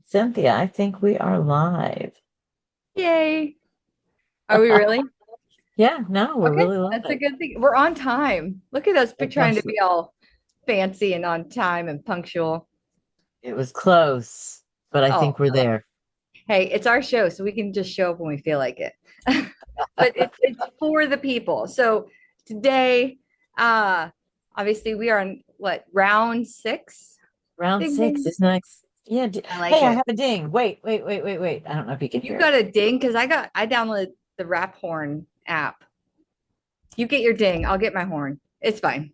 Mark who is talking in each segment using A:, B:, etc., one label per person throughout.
A: Cynthia, I think we are live.
B: Yay. Are we really?
A: Yeah, no, we're
B: Okay,
A: really
B: that's a
A: live.
B: good thing. We're on time. Look at us
A: It's
B: trying to
A: actually,
B: be all fancy and on time and punctual.
A: it was close, but I
B: Oh,
A: think we're there.
B: hey, it's our show, so we can just show up when we feel like it. But it's for the people. So today, uh, obviously we are on what, round six?
A: Round
B: Ding
A: six
B: ding.
A: is next. Yeah.
B: I like
A: Hey, I
B: it.
A: have a ding. Wait. I don't know if you can
B: You
A: hear it.
B: got a ding because I downloaded the rap horn app. You get your ding, I'll get my horn. It's fine.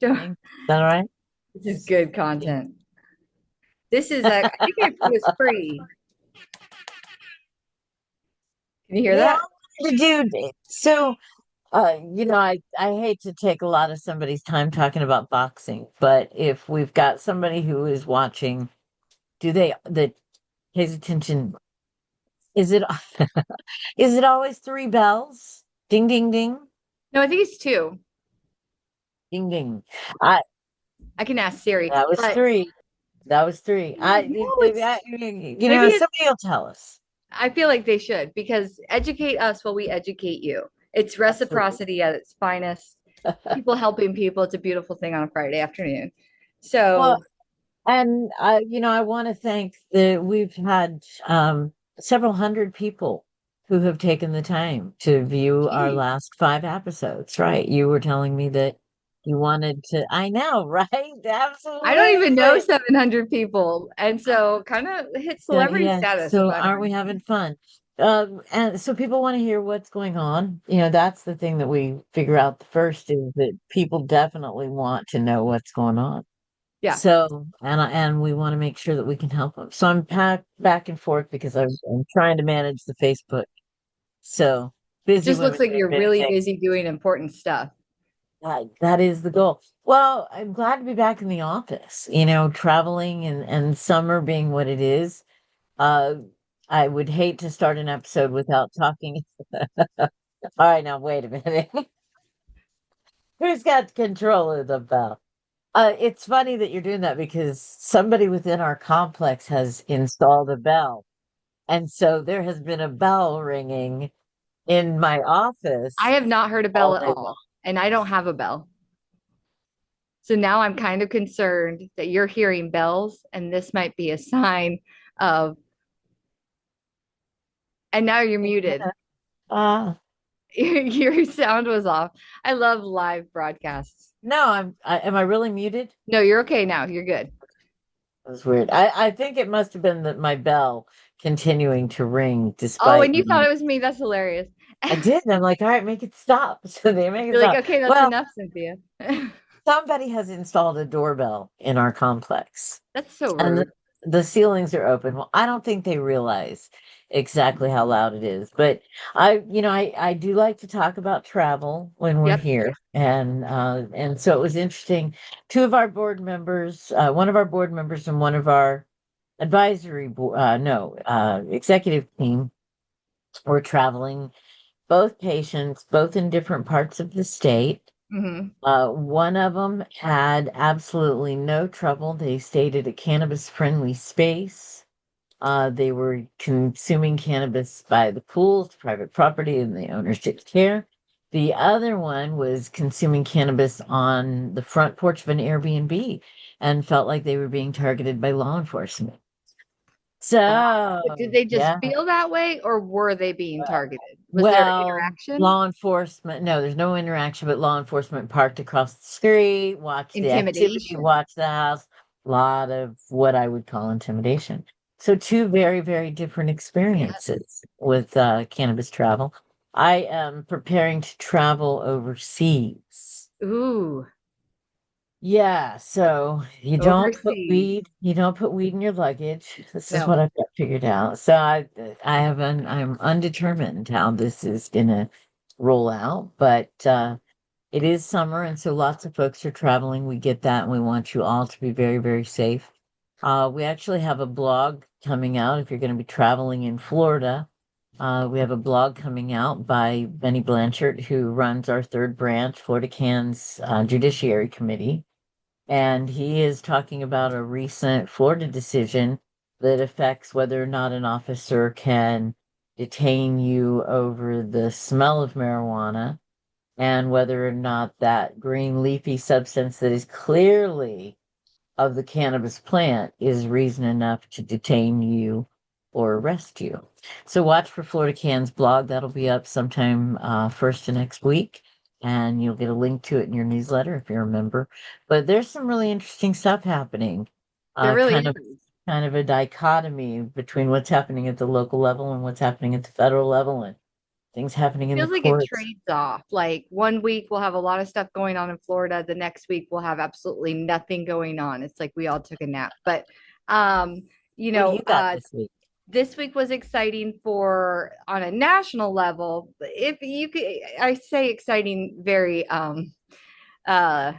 A: Ding. Is that all right?
B: This is good
A: Ding.
B: content. This is I think it was free. Can you hear
A: Yeah,
B: that?
A: I wanted to do so. I hate to take a lot of somebody's time talking about boxing, but if we've got somebody who is watching, do they that pays attention? Is it is it always three bells? Ding, ding, ding,
B: No, I think it's two.
A: ding, ding. I
B: I can ask Siri,
A: That was
B: but
A: three. That was three.
B: no, it's maybe it's
A: Somebody will tell us.
B: I feel like they should because educate us while we educate you. It's
A: Absolutely.
B: reciprocity at its finest. People helping people. It's a beautiful thing on a Friday afternoon.
A: Well,
B: So
A: and I want to thank we've had several hundred people who have taken the time to view our
B: geez,
A: last five episodes, right? You were telling me that you wanted to, I know, right?
B: I don't even know
A: Absolutely.
B: 700 people. And so kind of hit celebrity
A: Yeah.
B: status with
A: So
B: that
A: aren't we
B: horn.
A: having fun? And so people want to hear what's going on. That's the thing that we figure out the first is that people definitely want to know what's going on.
B: Yeah.
A: So, and we want to make sure that we can help them. So I'm packed back and forth because I'm trying to manage the Facebook. So busy
B: Just
A: women
B: looks like
A: doing
B: you're
A: big
B: really
A: things.
B: busy doing important stuff.
A: That is the goal. Well, I'm glad to be back in the office, traveling and summer being what it is. Uh, I would hate to start an episode without talking. All right, now wait a minute. Who's got control of the bell? It's funny that you're doing that because somebody within our complex has installed a bell. And so there has been a bell ringing in my
B: I
A: office
B: have not heard a bell
A: all
B: at
A: day long.
B: all, and I don't have a bell. So now I'm kind of concerned that you're hearing bells, and this might be a sign of, and now you're muted.
A: Uh,
B: Your sound was off. I love live broadcasts.
A: no, am I really muted?
B: No, you're okay now. You're good.
A: That's weird. I think it must have been that my bell continuing to ring
B: Oh,
A: despite
B: and you thought
A: me.
B: it was me. That's hilarious.
A: I did. And I'm like, all right, make it stop. So they make it
B: You're like,
A: stop.
B: okay, that's
A: Well,
B: enough, Cynthia.
A: somebody has installed a doorbell in our complex.
B: That's so
A: And
B: rude.
A: the ceilings are open. Well, I don't think they realize exactly how loud it is, but I do like to talk about travel when we're
B: Yep.
A: here, and so it was interesting. Two of our board members, one of our board members, and one of our advisory board, no, executive team were traveling. Both patients, both in different parts of the state.
B: Hmm.
A: One of them had absolutely no trouble. They stayed at a cannabis-friendly space. They were consuming cannabis by the pools, private property, and the owners took care. The other one was consuming cannabis on the front porch of an Airbnb and felt like they were being targeted by law enforcement.
B: But did
A: So,
B: they just
A: yeah.
B: feel that way, or were they being targeted? Was there
A: Well,
B: interaction?
A: law enforcement, no, there's no interaction, but law enforcement parked across the street, watched the activity,
B: Intimidation.
A: watched the house. A lot of what I would call intimidation. So two very, very different
B: Yes.
A: experiences with cannabis travel. I am preparing to travel overseas.
B: Ooh,
A: Yeah, so
B: overseas.
A: you don't put weed in your luggage. This is
B: No.
A: what I've got figured out. So I'm undetermined how this is gonna roll out, but it is summer, and so lots of folks are traveling. We get that, and we want you all to be very, very safe. We actually have a blog coming out if you're going to be traveling in Florida. We have a blog coming out by Benny Blanchard, who runs our third branch, Florida Can's Judiciary Committee. And he is talking about a recent Florida decision that affects whether or not an officer can detain you over the smell of marijuana and whether or not that green leafy substance that is clearly of the cannabis plant is reason enough to detain you or arrest you. So watch for Florida Can's blog. That'll be up sometime first of next week, and you'll get a link to it in your newsletter if you're a member. But there's some really interesting stuff happening.
B: There
A: Uh,
B: really
A: kind
B: is.
A: of kind of a dichotomy between what's happening at the local level and what's happening at the federal level and things happening in the
B: Feels like it
A: courts.
B: trades off. Like one week we'll have a lot of stuff going on in Florida. The next week we'll have absolutely nothing going on. It's like we all took a nap. But um, you
A: What do
B: know,
A: you got this week?
B: this week was exciting for on a national level. If you could, I say exciting very uh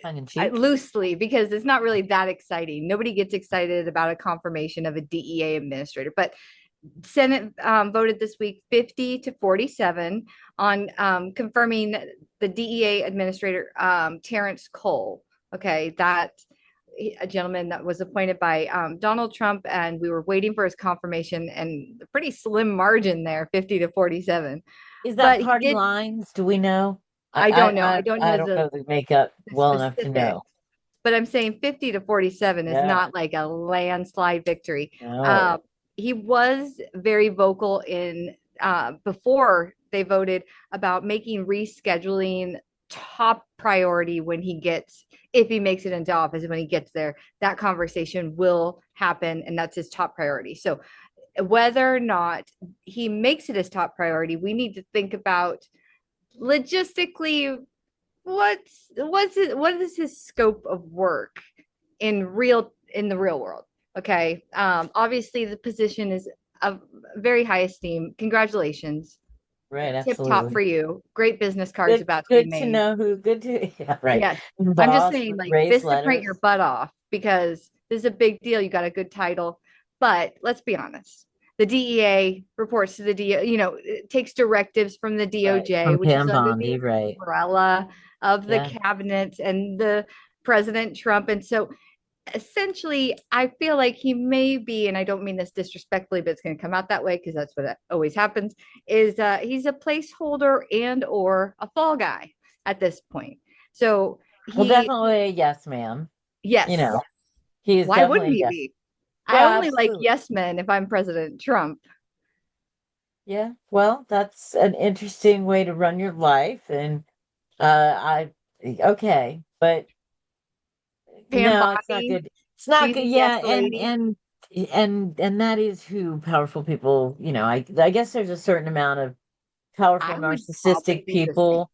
A: Tongue in cheek?
B: loosely because it's not really that exciting. Nobody gets excited about a confirmation of a DEA administrator, but Senate voted this week 50 to 47 on confirming the DEA administrator, Terrence Cole. Okay, that a gentleman that was appointed by Donald Trump, and we were waiting for his confirmation, and a pretty slim margin there, 50 to 47.
A: Is that
B: But he
A: party
B: did,
A: lines? Do we know?
B: I don't know. I don't
A: I
B: know
A: don't know the makeup
B: the
A: well enough to
B: specifics,
A: know.
B: but I'm saying 50 to 47 is
A: Yeah,
B: not like a landslide victory.
A: no.
B: He was very vocal in before they voted about making rescheduling top priority when he gets, if he makes it into office, when he gets there, that conversation will happen, and that's his top priority. So whether or not he makes it his top priority, we need to think about logistically what is his scope of work in the real world. Okay, obviously the position is of very high esteem. Congratulations,
A: Right,
B: tip top
A: absolutely.
B: for you. Great business cards
A: Good,
B: about to be
A: good to
B: made.
A: know who, good to, yeah, right.
B: Yes, I'm just
A: Boss
B: saying,
A: with
B: like,
A: raised
B: Vista print your
A: letters.
B: butt off because this is a big deal. You got a good title, but let's be honest. The DEA reports to the DO, it takes directives from the
A: Right.
B: DOJ,
A: From
B: which is
A: Pam
B: under the
A: Bondi, right.
B: umbrella of the
A: Yeah.
B: cabinet and the President Trump. And so essentially, I feel like he may be, and I don't mean this disrespectfully, but it's going to come out that way because that's what always happens, is he's a placeholder and or a fall guy at this point. So
A: Well,
B: he,
A: definitely a yes, ma'am. You
B: yes,
A: know, he is
B: why wouldn't
A: definitely a
B: he
A: yes.
B: be? I
A: Well,
B: only like
A: absolutely.
B: yes men if I'm President Trump.
A: Yeah. Well, that's an interesting way to run your life. And I, okay. But
B: Pam
A: no, it's not
B: Bondi,
A: good. It's not
B: she's
A: good.
B: a yes
A: Yeah,
B: lady.
A: and that is who powerful people, I guess there's a certain amount of powerful
B: I would probably
A: narcissistic
B: think the same.
A: people.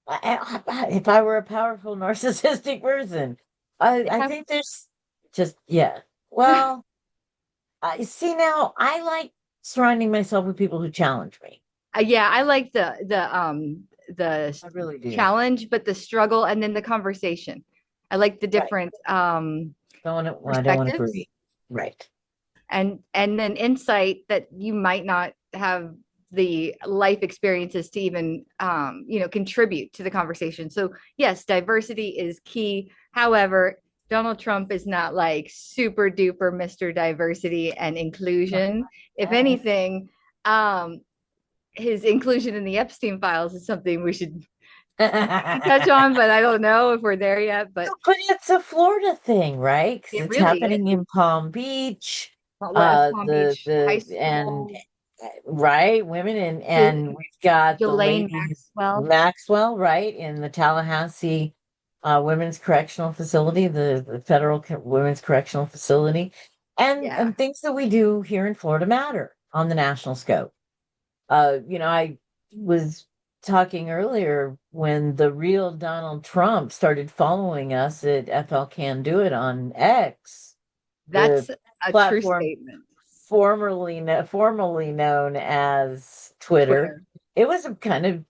A: If I were a powerful narcissistic person,
B: If
A: I
B: I,
A: think there's just yeah. Well, I see now I like surrounding myself with people who challenge me.
B: yeah, I like the
A: I really do.
B: challenge, but the struggle and then the conversation. I like the
A: Right.
B: different
A: I don't want to
B: perspectives
A: agree. Right.
B: and then insight that you might not have the life experiences to even contribute to the conversation. So yes, diversity is key. However, Donald Trump is not like super duper Mr. Diversity and inclusion. If anything, um, his inclusion in the Epstein files is something we should maybe touch on, but I don't know if we're there yet. But
A: But it's a Florida thing, right? Because
B: it
A: it's
B: really
A: happening
B: is.
A: in Palm Beach.
B: West Palm Beach High
A: The and
B: School,
A: right, women and we've got the
B: Ghislaine
A: lady
B: Maxwell.
A: Maxwell, right, in the Tallahassee Women's Correctional Facility, the Federal Women's Correctional Facility,
B: Yeah,
A: and things that we do here in Florida matter on the national scope. I was talking earlier when the real Donald Trump started following us at FL Can Do It on X, the
B: that's a true
A: platform
B: statement.
A: formerly known as Twitter.
B: Twitter.
A: It was a kind of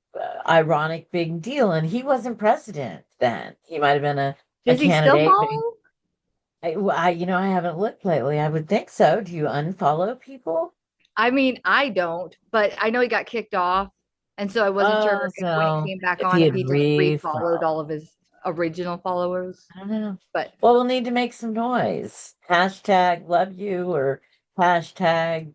A: ironic big deal, and he wasn't president then. He might have been a
B: Does he still
A: candidate, but
B: follow?
A: I haven't looked lately. I would think so. Do you unfollow people?
B: I mean, I don't, but I know he got kicked off. And so I wasn't sure
A: Oh,
B: if when he
A: so
B: came back
A: if
B: on,
A: he
B: if
A: had
B: he just re-followed
A: refollowed.
B: all of his. original followers,
A: I don't know.
B: but
A: Well, we'll need to make some noise. Hashtag love you or hashtag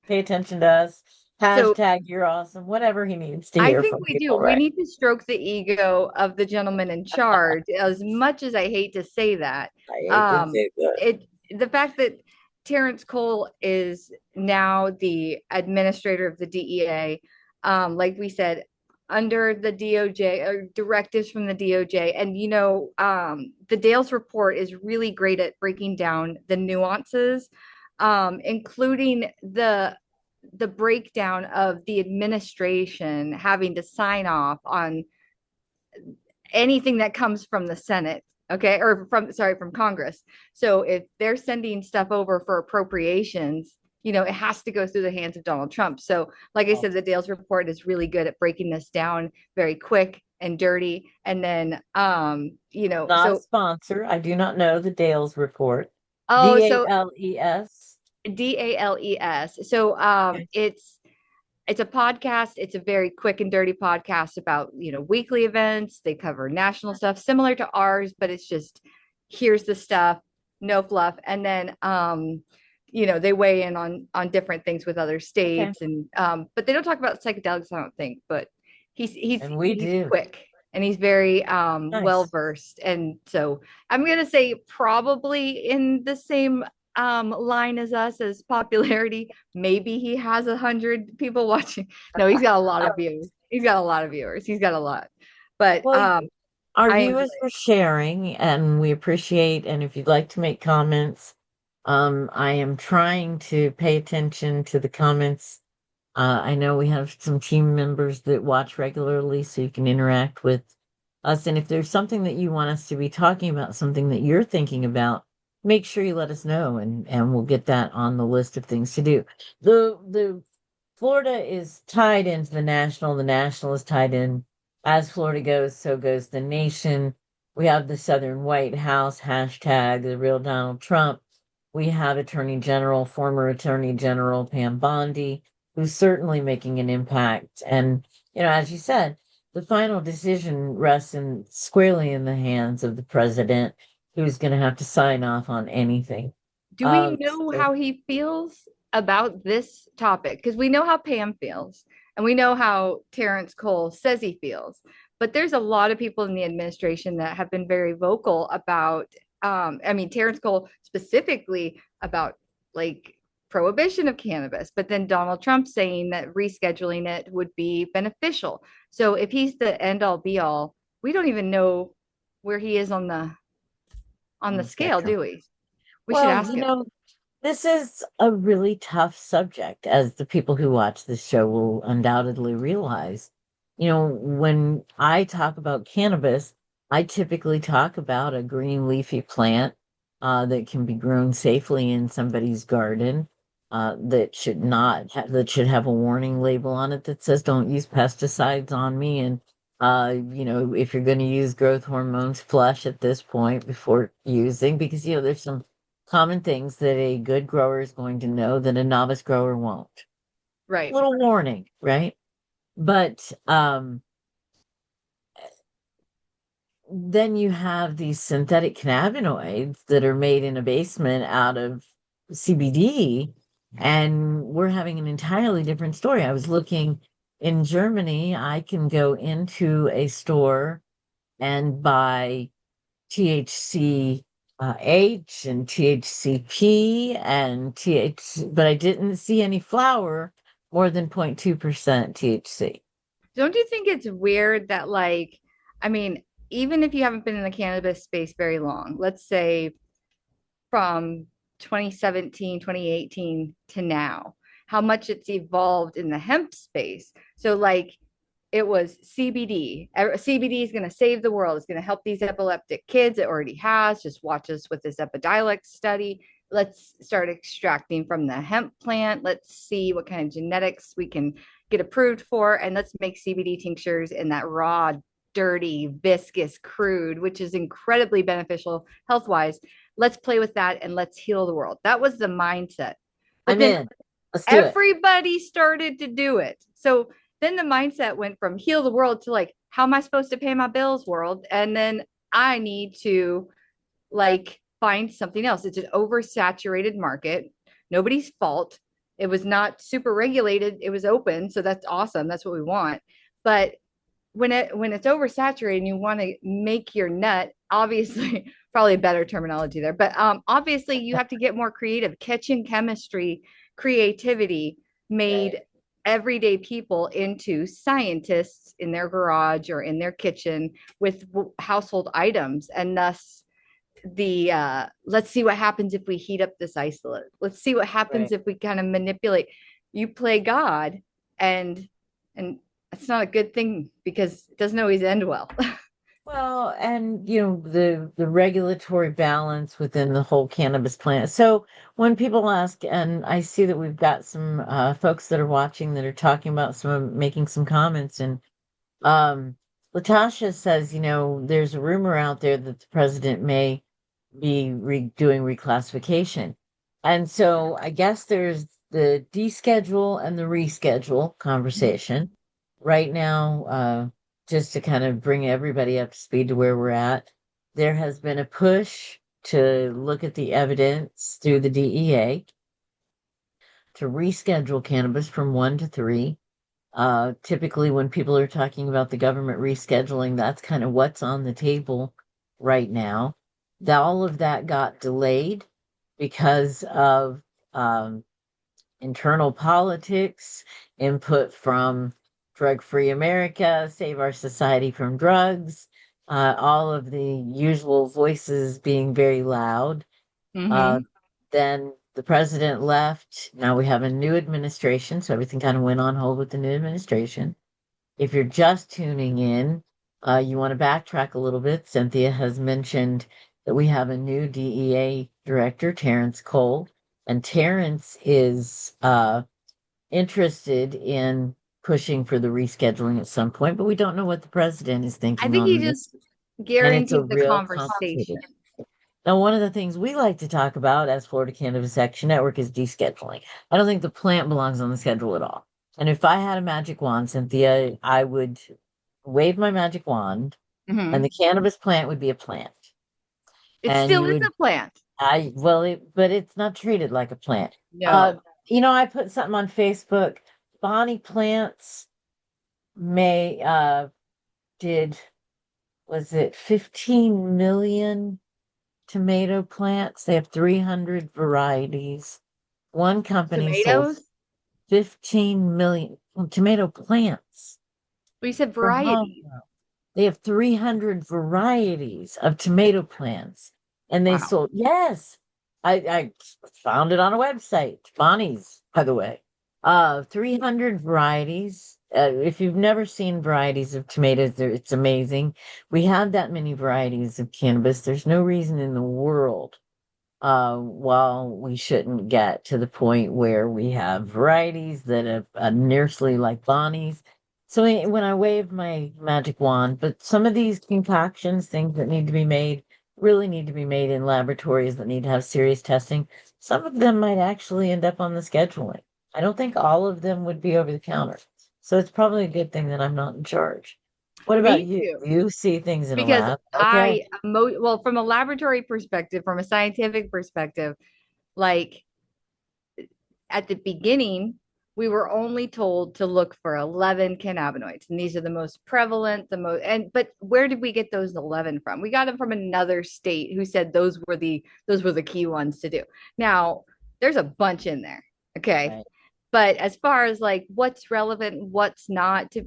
A: pay attention to us.
B: so
A: Hashtag you're awesome. Whatever he needs to
B: I
A: hear
B: think
A: from
B: we do.
A: people,
B: We
A: right?
B: need to stroke the ego of the gentleman in charge. As much as I hate to say that,
A: I hate to
B: um,
A: say that.
B: it the fact that Terrence Cole is now the administrator of the DEA, like we said, under the DOJ or directives from the DOJ, and the Dales report is really great at breaking down the nuances, including the breakdown of the administration having to sign off on anything that comes from the Senate, okay, or from Congress. So if they're sending stuff over for appropriations, it has to go through the hands of Donald Trump. So like I said, the Dales report is really good at breaking this down very quick and dirty. And then
A: Not a
B: so
A: sponsor. I do not know the Dales report.
B: oh so
A: Dales.
B: DALES. So
A: Okay.
B: it's a podcast. It's a very quick and dirty podcast about, weekly events. They cover national stuff similar to ours, but it's just here's the stuff, no fluff. And then they weigh in on different things with other
A: Okay.
B: states and but they don't talk about psychedelics, I don't think, but he's he's
A: And we
B: he's
A: do.
B: quick and he's very well
A: Nice.
B: versed. And so I'm gonna say probably in the same line as us as popularity. Maybe he has 100 people watching. No, he's got a lot of viewers. He's got a lot of viewers. He's got a lot. But
A: Well, our
B: I enjoy
A: viewers
B: it.
A: are sharing and we appreciate, and if you'd like to make comments, I am trying to pay attention to the comments. I know we have some team members that watch regularly, so you can interact with us. And if there's something that you want us to be talking about, something that you're thinking about, make sure you let us know, and we'll get that on the list of things to do. The Florida is tied into the national. The national is tied in. As Florida goes, so goes the nation. We have the Southern White House, hashtag the real Donald Trump. We have former Attorney General Pam Bondi, who's certainly making an impact. And, as you said, the final decision rests squarely in the hands of the president, who's going to have to sign off on anything.
B: Do we know
A: So
B: how he feels about this topic? Because we know how Pam feels, and we know how Terrence Cole says he feels. But there's a lot of people in the administration that have been very vocal about, Terrence Cole specifically about like prohibition of cannabis, but then Donald Trump saying that rescheduling it would be beneficial. So if he's the end all be all, we don't even know where he is on
A: on
B: the
A: the
B: scale,
A: spectrum.
B: do we? We should
A: Well,
B: ask him.
A: this is a really tough subject, as the people who watch this show will undoubtedly realize. When I talk about cannabis, I typically talk about a green leafy plant that can be grown safely in somebody's garden, that should have a warning label on it that says don't use pesticides on me. And if you're going to use growth hormones, flush at this point before using, because there's some common things that a good grower is going to know that a novice grower won't.
B: Right.
A: Little warning, right? But then you have these synthetic cannabinoids that are made in a basement out of CBD, and we're having an entirely different story. I was looking in Germany, I can go into a store and buy THC H and THCP and but I didn't see any flower more than 0.2% THC.
B: Don't you think it's weird that, like, I mean, even if you haven't been in the cannabis space very long, let's say from 2017, 2018 to now, how much it's evolved in the hemp space. So, like, it was CBD. CBD is going to save the world. It's going to help these epileptic kids. It already has. Just watch us with this Epidiolex study. Let's start extracting from the hemp plant. Let's see what kind of genetics we can get approved for. And let's make CBD tinctures in that raw, dirty, viscous, crude, which is incredibly beneficial health wise. Let's play with that and let's heal the world. That was the mindset. But
A: I'm
B: then
A: in. Let's do it.
B: everybody started to do it. So then the mindset went from heal the world to like, how am I supposed to pay my bills world? And then I need to like find something else. It's an oversaturated market. Nobody's fault. It was not super regulated. It was open, so that's awesome. That's what we want. But when it's oversaturated and you want to make your nut, obviously, probably a better terminology there, but obviously you have to get more creative. Kitchen chemistry, creativity made
A: Right.
B: everyday people into scientists in their garage or in their kitchen with household items, and thus the let's see what happens if we heat up this isolate. Let's see what happens
A: Right.
B: if we kind of manipulate. You play God, and and it's not a good thing because it doesn't always end well.
A: Well, and the regulatory balance within the whole cannabis plant. So when people ask, and I see that we've got some folks that are watching that are talking about making some comments, and Latasha says, there's a rumor out there that the president may be doing reclassification. And so I guess there's the deschedule and the reschedule conversation. Right now, just to kind of bring everybody up to speed to where we're at, there has been a push to look at the evidence through the DEA to reschedule cannabis from 1 to 3. Typically, when people are talking about the government rescheduling, that's kind of what's on the table right now. All of that got delayed because of internal politics, input from Drug Free America, Save Our Society from Drugs, all of the usual voices being very loud. Uh,
B: Mm-hmm.
A: then the president left. Now we have a new administration, so everything kind of went on hold with the new administration. If you're just tuning in, you want to backtrack a little bit. Cynthia has mentioned that we have a new DEA director, Terrence Cole, and Terrence is interested in pushing for the rescheduling at some point, but we don't know what the president is
B: I
A: thinking
B: think he
A: on this,
B: just
A: and it's a
B: guaranteed the
A: real
B: conversation.
A: complicated. Now, one of the things we like to talk about as Florida Cannabis Action Network is descheduling. I don't think the plant belongs on the schedule at all. And if I had a magic wand, Cynthia, I would wave my magic wand and
B: Mm-hmm.
A: the cannabis plant would be a plant.
B: It
A: And
B: still
A: you
B: is
A: would,
B: a plant.
A: but it's not treated like a plant. Uh,
B: No
A: I put something on Facebook. Bonnie Plants may, did, was it 15 million tomato plants? They have 300 varieties. One company sold
B: tomatoes.
A: 15 million tomato plants
B: But you said
A: for
B: variety.
A: home. They have 300 varieties of tomato plants. And they
B: Wow.
A: sold, yes, I found it on a website, Bonnie's, by the way. 300 varieties. If you've never seen varieties of tomatoes, it's amazing. We have that many varieties of cannabis. There's no reason in the world while we shouldn't get to the point where we have varieties that are nearly like Bonnie's. So when I wave my magic wand, but some of these concoctions, things that need to be made, really need to be made in laboratories that need to have serious testing. Some of them might actually end up on the scheduling. I don't think all of them would be over the counter. So it's probably a good thing that I'm not in charge. What about
B: Me
A: you?
B: too.
A: Do you see things in a
B: Because
A: lab? Okay.
B: well, from a laboratory perspective, from a scientific perspective, like at the beginning, we were only told to look for 11 cannabinoids, and these are the most prevalent, the most. And but where did we get those 11 from? We got them from another state who said those were the key ones to do. Now there's a bunch in there, okay,
A: Right.
B: but as far as like what's relevant, what's not, to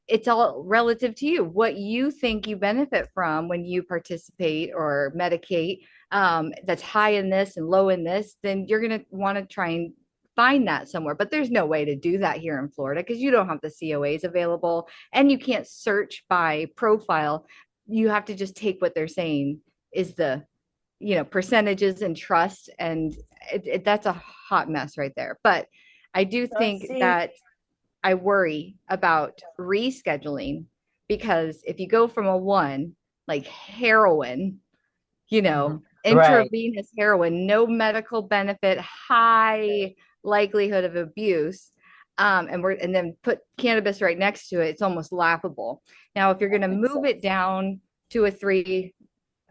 B: it's all relative to you, what you think you benefit from when you participate or medicate, that's high in this and low in this, then you're going to want to try and find that somewhere. But there's no way to do that here in Florida because you don't have the COAs available and you can't search by profile. You have to just take what they're saying is the percentages and trust, and that's a hot mess right there. But I do
A: Let's
B: think
A: see.
B: that I worry about rescheduling because if you go from a one, like heroin,
A: Mhm. Right.
B: intravenous heroin, no medical benefit, high likelihood of abuse, and then put cannabis right next to it, it's almost laughable. Now, if you're going to move it down to a 3.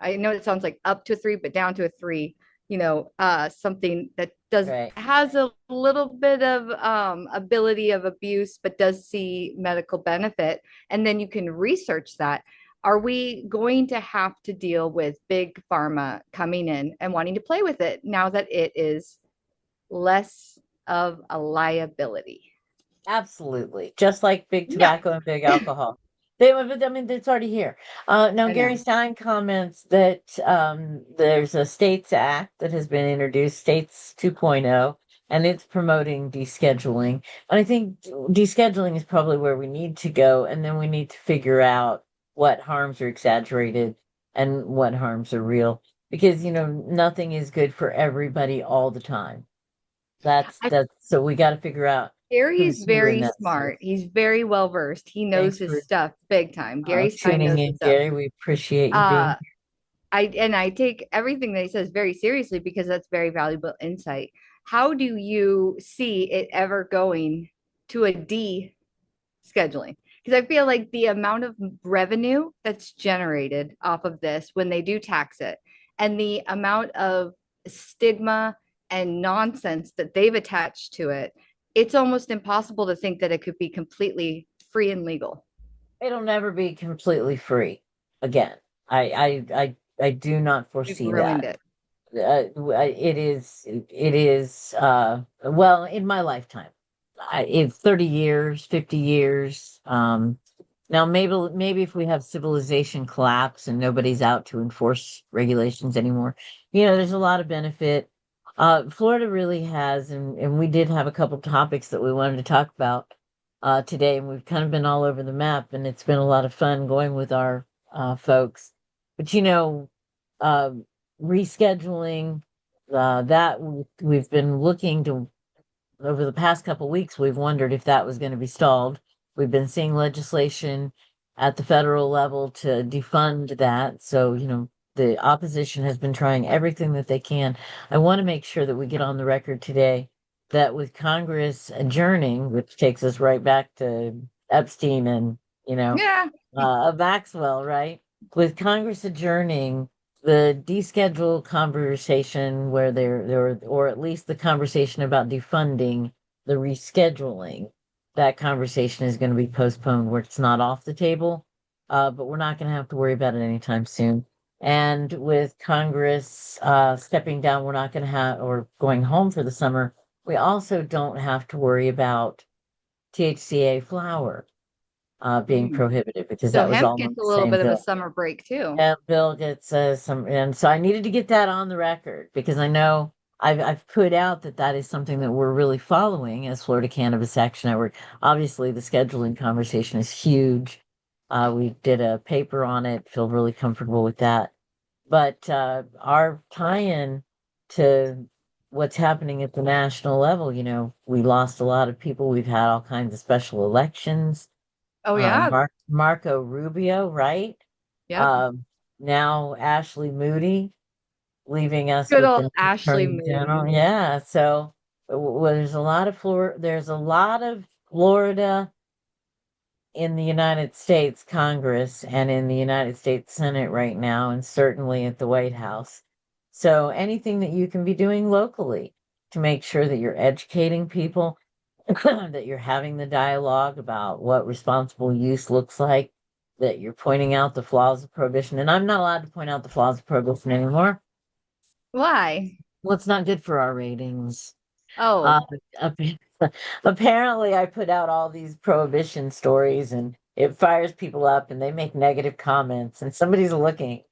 B: I know it sounds like up to a 3, but down to a 3, something that does
A: Right.
B: has a little bit of ability of abuse, but does see medical benefit. And then you can research that. Are we going to have to deal with big pharma coming in and wanting to play with it now that it is less of a liability?
A: Absolutely. Just like big
B: No,
A: tobacco and big alcohol. I mean, it's already here. Now,
B: I
A: Gary
B: know.
A: Stein comments that there's a States Act that has been introduced, States 2.0, and it's promoting descheduling. And I think descheduling is probably where we need to go. And then we need to figure out what harms are exaggerated and what harms are real. Because, nothing is good for everybody all the time.
B: I,
A: So we got to figure out
B: Gary's
A: who's who in
B: very
A: that space.
B: smart. He's very well versed. He knows
A: Thanks
B: his
A: for
B: stuff big time. Gary Stein
A: tuning
B: knows
A: in,
B: his stuff.
A: Gary. We appreciate you being
B: Uh, I take everything that he says very seriously because that's very valuable insight. How do you see it ever going to a D scheduling? Because I feel like the amount of revenue that's generated off of this when they do tax it, and the amount of stigma and nonsense that they've attached to it, it's almost impossible to think that it could be completely free and legal.
A: It'll never be completely free again. I do not
B: We've
A: foresee
B: ruined
A: that.
B: it.
A: It is well, in my lifetime. It's 30 years, 50 years. Now maybe if we have civilization collapse and nobody's out to enforce regulations anymore, there's a lot of benefit. Florida really has, and we did have a couple topics that we wanted to talk about today, and we've kind of been all over the map, and it's been a lot of fun going with our folks. But uh, rescheduling that we've been looking to over the past couple weeks, we've wondered if that was going to be stalled. We've been seeing legislation at the federal level to defund that. So, the opposition has been trying everything that they can. I want to make sure that we get on the record today that with Congress adjourning, which takes us right back to Epstein and,
B: Yeah.
A: Maxwell, right? With Congress adjourning, the descheduled conversation where there or at least the conversation about defunding the rescheduling, that conversation is going to be postponed where it's not off the table. But we're not going to have to worry about it anytime soon. And with Congress stepping down, we're not going to have or going home for the summer. We also don't have to worry about THCA flower being
B: Mm.
A: prohibited because
B: So
A: that was
B: hemp
A: all on
B: gets a
A: the
B: little
A: same
B: bit of a
A: bill.
B: summer break too.
A: And Bill gets some, and so I needed to get that on the record because I know I've put out that is something that we're really following as Florida Cannabis Action Network. Obviously, the scheduling conversation is huge. We did a paper on it, feel really comfortable with that. But our tie-in to what's happening at the national level, we lost a lot of people. We've had all kinds of special elections.
B: Oh yeah.
A: Marco Rubio, right?
B: Yep.
A: Um, Now Ashley Moody leaving us
B: Good
A: with
B: old
A: the new
B: Ashley
A: attorney general.
B: Moody.
A: Yeah, so there's a lot of Florida in the United States Congress and in the United States Senate right now, and certainly at the White House. So anything that you can be doing locally to make sure that you're educating people, that you're having the dialogue about what responsible use looks like, that you're pointing out the flaws of prohibition. And I'm not allowed to point out the flaws of prohibition anymore.
B: Why?
A: Well, it's not good for our ratings. Uh,
B: Oh,
A: ap- Apparently, I put out all these prohibition stories and it fires people up and they make negative comments and somebody's looking.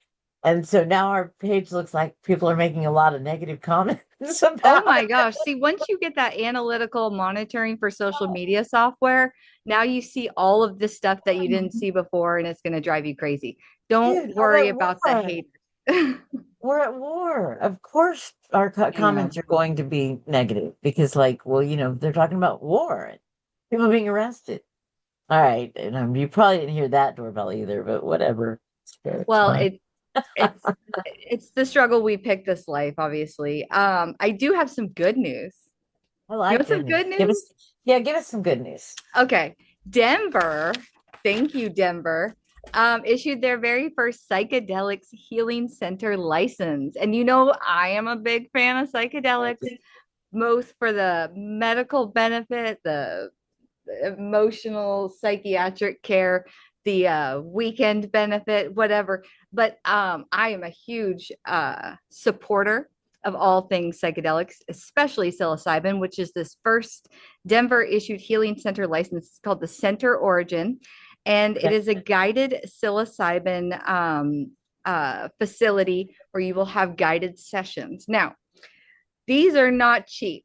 A: And so now our page looks like people are making a lot of negative comments
B: oh
A: about
B: my
A: it.
B: gosh. See, once you get that analytical monitoring for social media software, now you see all of this stuff that you didn't see before, and it's going to drive you crazy. Don't
A: Dude, we're
B: worry
A: at
B: about the
A: war.
B: haters. I
A: We're at war. Of course, our
B: know.
A: comments are going to be negative because, like, well, they're talking about war and people being arrested. All right, and you probably didn't hear that doorbell either, but whatever. It's
B: Well,
A: fine.
B: it's the struggle we picked this life, obviously. I do have some good news.
A: I
B: You
A: like
B: want
A: good
B: some
A: news.
B: good news?
A: Yeah, give us some good news.
B: Okay. Denver. Thank you, Denver. issued their very first psychedelics healing center license. And you know, I am a big fan of psychedelics, both for the medical benefit, the emotional psychiatric care, the weekend benefit, whatever. But I am a huge supporter of all things psychedelics, especially psilocybin, which is this first Denver issued healing center license. It's called the Center Origin, and it
A: Okay.
B: is a guided psilocybin facility where you will have guided sessions. Now, these are not cheap.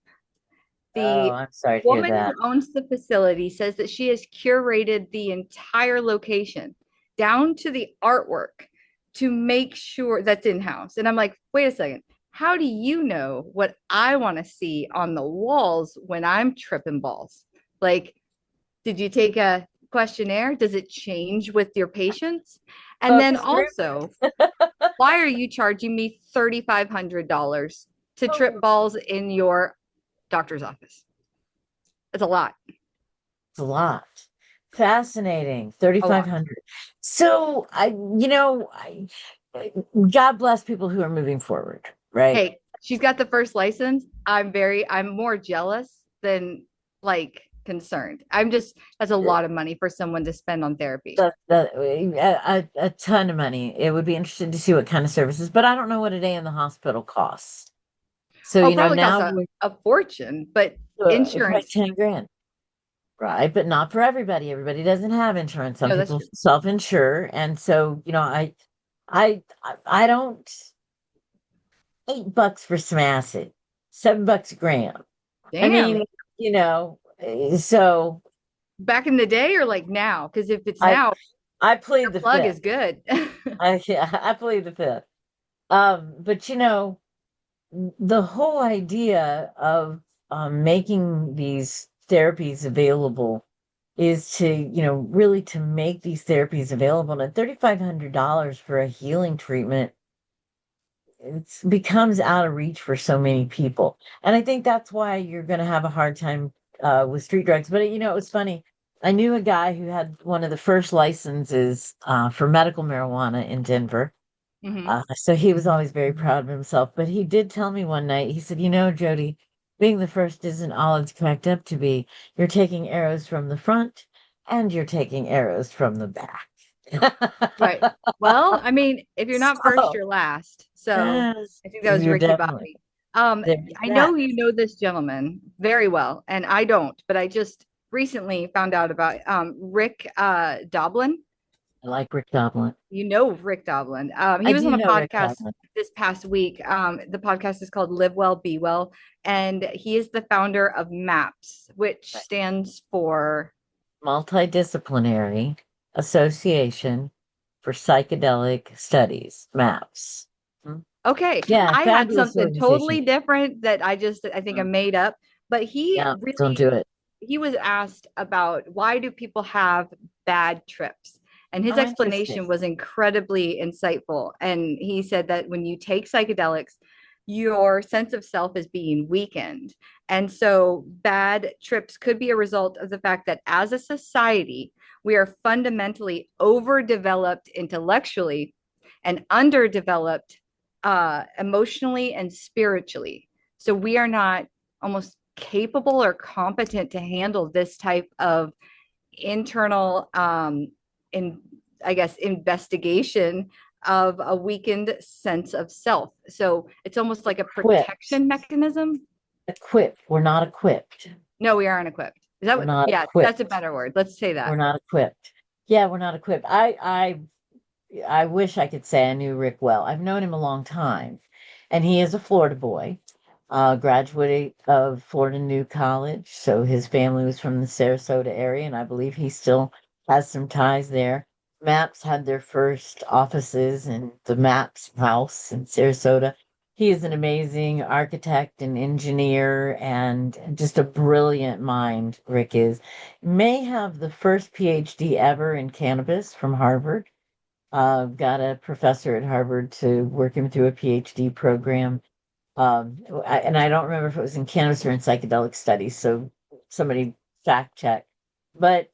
A: Oh,
B: The
A: I'm sorry to hear
B: woman who
A: that.
B: owns the facility says that she has curated the entire location down to the artwork to make sure that's in house. And I'm like, wait a second. How do you know what I want to see on the walls when I'm tripping balls? Like, did you take a questionnaire? Does it change with your patients? And then also,
A: Extremely.
B: why are you charging me $3,500 to trip
A: Oh,
B: balls in your doctor's office? It's a lot.
A: it's a lot. Fascinating.
B: A lot.
A: 3,500. So God bless people who are moving forward, right?
B: Hey, she's got the first license. I'm more jealous than like concerned. I'm just, that's a lot of money for someone to spend on therapy.
A: A ton of money. It would be interesting to see what kind of services, but I don't know what a day in the hospital costs. So,
B: Oh, probably costs
A: now
B: a fortune, but
A: probably
B: insurance,
A: 10 grand, right? But not for everybody. Everybody doesn't have insurance. Some
B: no, that's
A: people
B: true.
A: self-insure. And so, I don't, $8 for some acid, $7 a gram. I
B: Damn.
A: mean, so
B: Back in the day or like now? Because if it's
A: I,
B: now,
A: I
B: your
A: plead the
B: plug
A: fifth.
B: is good.
A: Yeah, I plead the fifth. But the whole idea of making these therapies available is to, really to make these therapies available. And $3,500 for a healing treatment, it becomes out of reach for so many people. And I think that's why you're going to have a hard time with street drugs. But, it was funny. I knew a guy who had one of the first licenses for medical marijuana in Denver.
B: Hmm.
A: So he was always very proud of himself. But he did tell me one night, he said, Jodi, being the first isn't all it's cracked up to be. You're taking arrows from the front and you're taking arrows from the back.
B: Right. Well, I mean, if you're not first,
A: So,
B: you're last. So
A: yes,
B: I think that was
A: you're
B: Ricky
A: definitely,
B: Bobby.
A: there's
B: I
A: that.
B: know you know this gentleman very well, and I don't, but I just recently found out about Rick Doblin.
A: I like Rick Doblin.
B: You know Rick Doblin.
A: I
B: He was
A: do
B: on a
A: know Rick
B: podcast
A: Doblin.
B: this past week. The podcast is called Live Well, Be Well, and he is the founder of MAPS, which
A: Right.
B: stands for
A: Multidisciplinary Association for Psychedelic Studies, MAPS. Hmm.
B: okay.
A: Yeah,
B: I had
A: fabulous
B: something
A: organization.
B: totally different that I think I
A: Mm.
B: made up, but he
A: Yeah, don't
B: really
A: do it.
B: he was asked about why do people have bad trips? And his
A: Oh, interesting.
B: explanation was incredibly insightful. And he said that when you take psychedelics, your sense of self is being weakened. And so bad trips could be a result of the fact that as a society, we are fundamentally overdeveloped intellectually and underdeveloped emotionally and spiritually. So we are not almost capable or competent to handle this type of internal in I guess investigation of a weakened sense of self. So it's almost like a
A: Equipped.
B: protection mechanism.
A: Equipped. We're not equipped.
B: No, we aren't equipped. Is that
A: We're
B: what?
A: not
B: Yeah, that's a
A: equipped.
B: better word. Let's say
A: We're
B: that.
A: not equipped. Yeah, we're not equipped. I wish I could say I knew Rick well. I've known him a long time, and he is a Florida boy, graduate of Florida New College. So his family was from the Sarasota area, and I believe he still has some ties there. Maps had their first offices in the Maps house in Sarasota. He is an amazing architect and engineer and just a brilliant mind, Rick is. May have the first PhD ever in cannabis from Harvard. Got a professor at Harvard to work him through a PhD program. And I don't remember if it was in cannabis or in psychedelic studies, so somebody fact check. But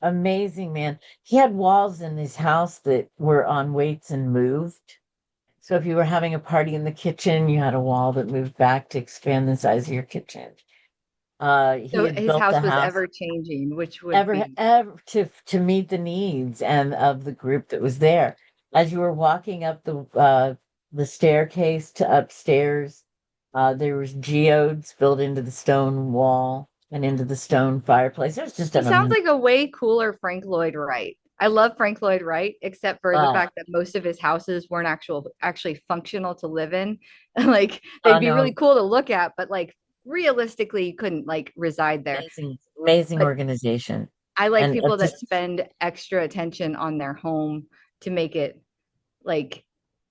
A: Amazing, man. He had walls in his house that were on weights and moved. So if you were having a party in the kitchen, you had a wall that moved back to expand the size of your kitchen. He
B: So
A: had
B: his
A: built the
B: house was
A: house
B: ever changing, which would
A: ever
B: be
A: ever to meet the needs and of the group that was there. As you were walking up the staircase to upstairs, there was geodes built into the stone wall and into the stone fireplace. It was just
B: he sounds
A: an
B: like a way cooler Frank Lloyd Wright. I love Frank Lloyd Wright, except for the
A: uh,
B: fact that most of his houses weren't actually functional to live in. Like they'd be really
A: no,
B: cool to look at, but like realistically, you couldn't like reside there.
A: amazing
B: But
A: organization.
B: I like
A: And
B: people that
A: just
B: spend extra attention on their home to make it like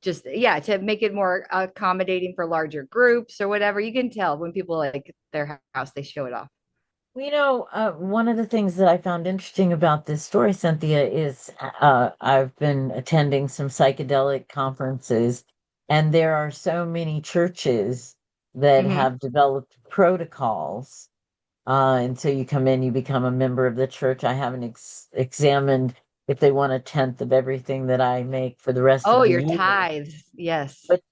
B: just yeah, to make it more accommodating for larger groups or whatever. You can tell when people like their house, they show it off.
A: one of the things that I found interesting about this story, Cynthia, is I've been attending some psychedelic conferences, and there are so many churches that
B: Hmm.
A: have developed protocols. And so you come in, you become a member of the church. I haven't examined if they want a tenth of everything that I make for the rest
B: Oh,
A: of the
B: your
A: year.
B: tithes. Yes.
A: But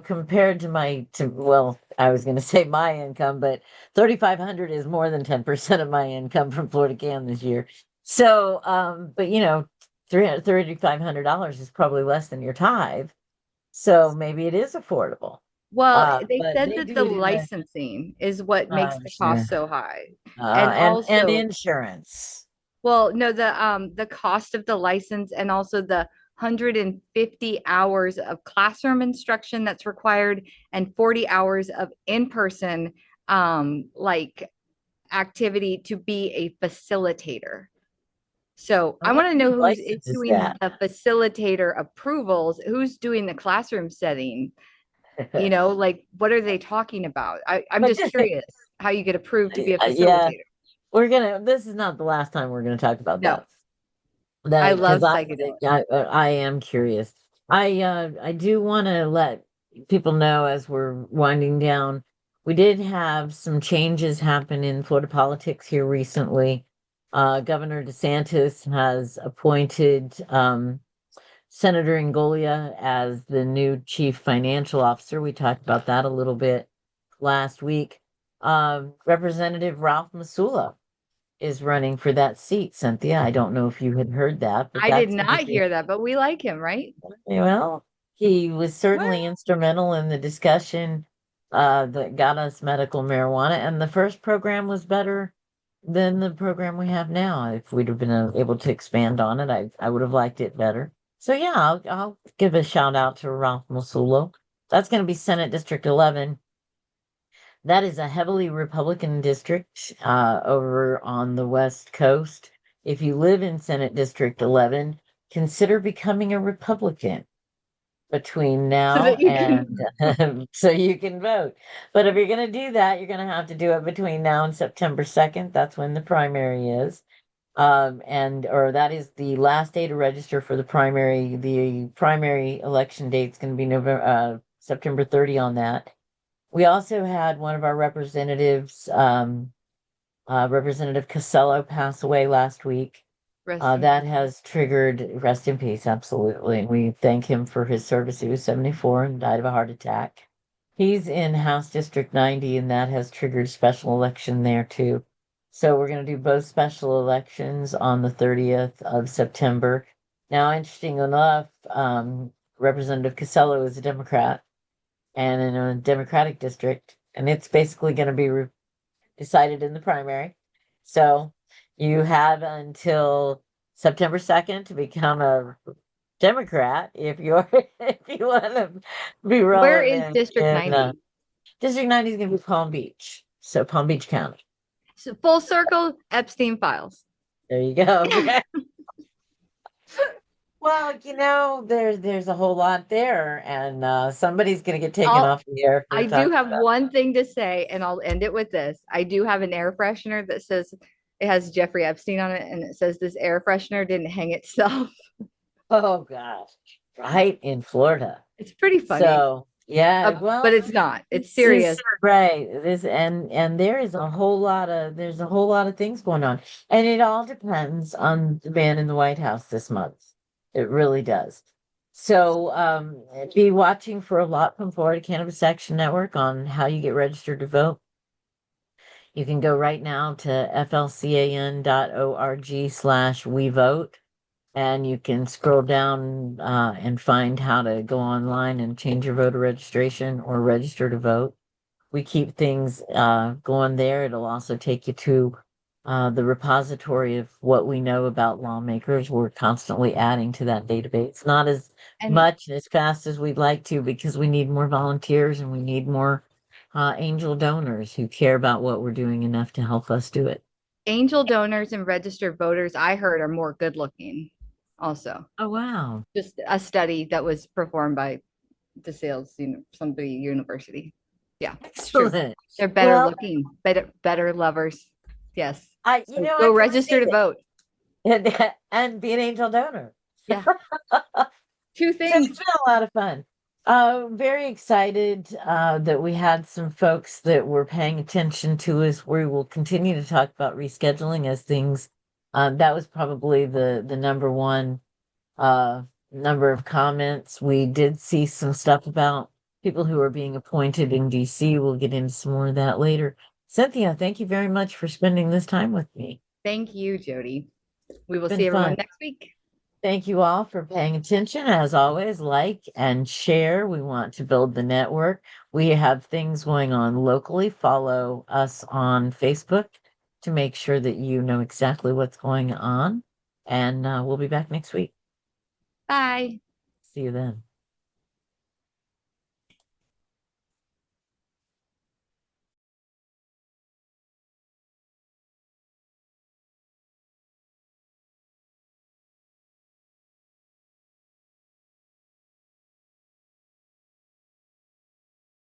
A: compared to well, I was going to say my income, but 3,500 is more than 10% of my income from Florida Can this year. So, but $3,500 is probably less than your tithe. So maybe it is affordable.
B: Well, they
A: But
B: said
A: they
B: that
A: do
B: the
A: it in a,
B: licensing is what makes
A: I'm
B: the cost
A: sure.
B: so high. And
A: And
B: also,
A: insurance.
B: well, no, the cost of the license and also the 150 hours of classroom instruction that's required and 40 hours of in-person like activity to be a facilitator. So
A: And
B: I
A: what
B: want to
A: kind
B: know
A: of
B: who's
A: license is
B: doing
A: that?
B: the facilitator approvals, who's doing the classroom setting, like what are they talking about? I'm
A: But
B: just curious how you get approved to be a
A: yeah,
B: facilitator.
A: this is not the last time we're gonna talk about
B: No,
A: that.
B: I
A: That
B: love
A: because
B: psychedelics.
A: I am curious. I do want to let people know as we're winding down. We did have some changes happen in Florida politics here recently. Governor DeSantis has appointed Senator Ngolia as the new chief financial officer. We talked about that a little bit last week. Representative Ralph Masula is running for that seat, Cynthia. I don't know if you had heard that, but
B: I did
A: that's going to
B: not
A: be,
B: hear that, but we like him, right?
A: well, he was certainly
B: Well,
A: instrumental in the discussion that got us medical marijuana. And the first program was better than the program we have now. If we'd have been able to expand on it, I would have liked it better. So yeah, I'll give a shout out to Ralph Masulo. That's going to be Senate District 11. That is a heavily Republican district over on the West Coast. If you live in Senate District 11, consider becoming a Republican between
B: so
A: now
B: that you
A: and
B: can.
A: so you can vote. But if you're going to do that, you're going to have to do it between now and September 2nd. That's when the primary is. Or that is the last day to register for the primary. The primary election date is going to be September 30 on that. We also had one of our representatives, Representative Casello, pass away last week.
B: Rest in
A: That
B: peace.
A: has triggered rest in peace, absolutely. We thank him for his service. He was 74 and died of a heart attack. He's in House District 90, and that has triggered special election there too. So we're going to do both special elections on the 30th of September. Now, interesting enough, Representative Casello is a Democrat and in a Democratic district, and it's basically going to be decided in the primary. So you have until September 2nd to become a Democrat if you're if you want to be
B: Where is
A: relevant
B: District
A: in
B: 90?
A: District 90 is going to be Palm Beach. So Palm Beach County.
B: So full circle, Epstein files.
A: There you go. Well, there's a whole lot there, and somebody's going to get taken
B: I'll,
A: off the air for
B: I do
A: talking
B: have
A: about.
B: one thing to say, and I'll end it with this. I do have an air freshener that says it has Jeffrey Epstein on it, and it says this air freshener didn't hang itself.
A: Oh gosh, right in Florida.
B: It's pretty funny.
A: So. Yeah, well,
B: But it's not. It's
A: this is
B: serious.
A: right. This and there is a whole lot of there's a whole lot of things going on. And it all depends on the man in the White House this month. It really does. So be watching for a lot from Florida Cannabis Action Network on how you get registered to vote. You can go right now to flcan.org/we vote, and you can scroll down and find how to go online and change your voter registration or register to vote. We keep things going there. It'll also take you to the repository of what we know about lawmakers. We're constantly adding to that database, not as
B: And
A: much and as fast as we'd like to because we need more volunteers and we need more angel donors who care about what we're doing enough to help us do it.
B: angel donors and registered voters, I heard, are more good looking also.
A: Oh, wow.
B: Just a study that was performed by DeSales, somebody university. Yeah, it's true.
A: Excellent.
B: They're better
A: Well,
B: looking, better lovers. Yes. So
A: I
B: go
A: can
B: register
A: see
B: to vote.
A: it and be an angel donor.
B: Yeah. Two
A: So it's
B: things.
A: been a lot of fun. Very excited that we had some folks that were paying attention to us. We will continue to talk about rescheduling as things. That was probably the number one uh, number of comments. We did see some stuff about people who are being appointed in DC. We'll get into some more of that later. Cynthia, thank you very much for spending this time with me.
B: Thank you, Jodi. We
A: It's
B: will
A: been
B: see everyone
A: fun.
B: next week.
A: Thank you all for paying attention. As always, like and share. We want to build the network. We have things going on locally. Follow us on Facebook to make sure that you know exactly what's going on. And we'll be back next week.
B: Bye.
A: See you then.